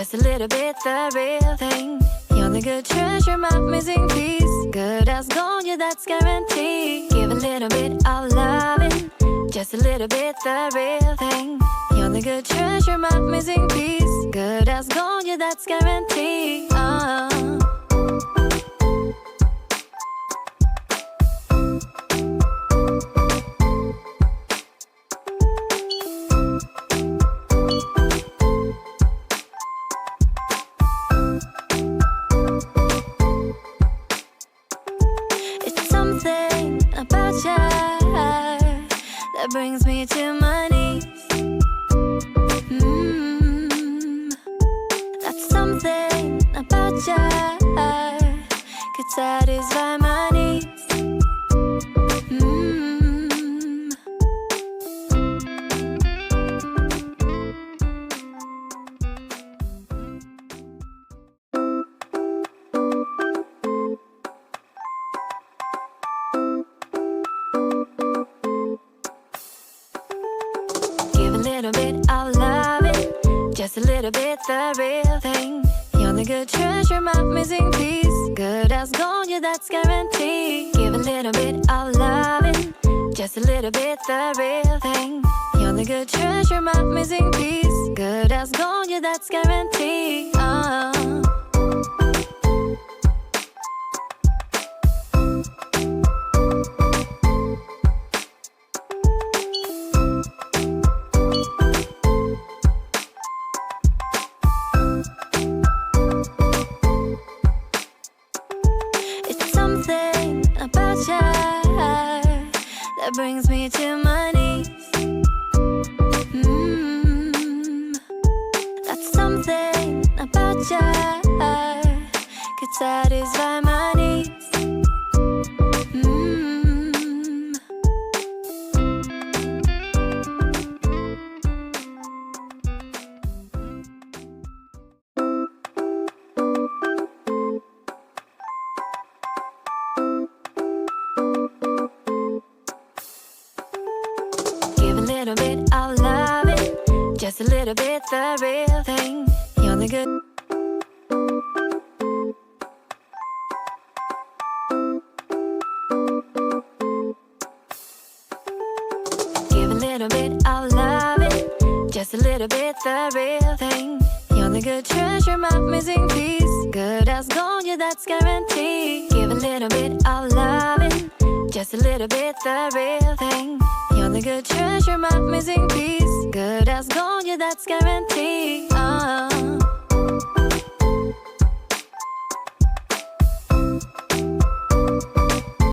just a little bit the real thing. You're the good treasure, my missing piece. Good as gold, yeah, that's guaranteed. Give a little bit of loving, just a little bit the real thing. You're the good treasure, my missing piece. Good as gold, yeah, that's guaranteed. Something about you that brings me to my knees. That's something about you could satisfy my needs. Little bit of loving, just a little bit the real thing. You're the good treasure, my missing piece. Good as gold, yeah, that's guaranteed. Give a little bit of loving, just a little bit the real thing. You're the good treasure, my missing piece. Good as gold, yeah, that's guaranteed. Something about you that brings me to my knees. That's something about you could satisfy my needs. Little bit of loving, just a little bit the real thing. You're the good. Give a little bit of loving, just a little bit the real thing. You're the good treasure, my missing piece. Good as gold, yeah, that's guaranteed. Give a little bit of loving, just a little bit the real thing. You're the good treasure, my missing piece. Good as gold, yeah, that's guaranteed.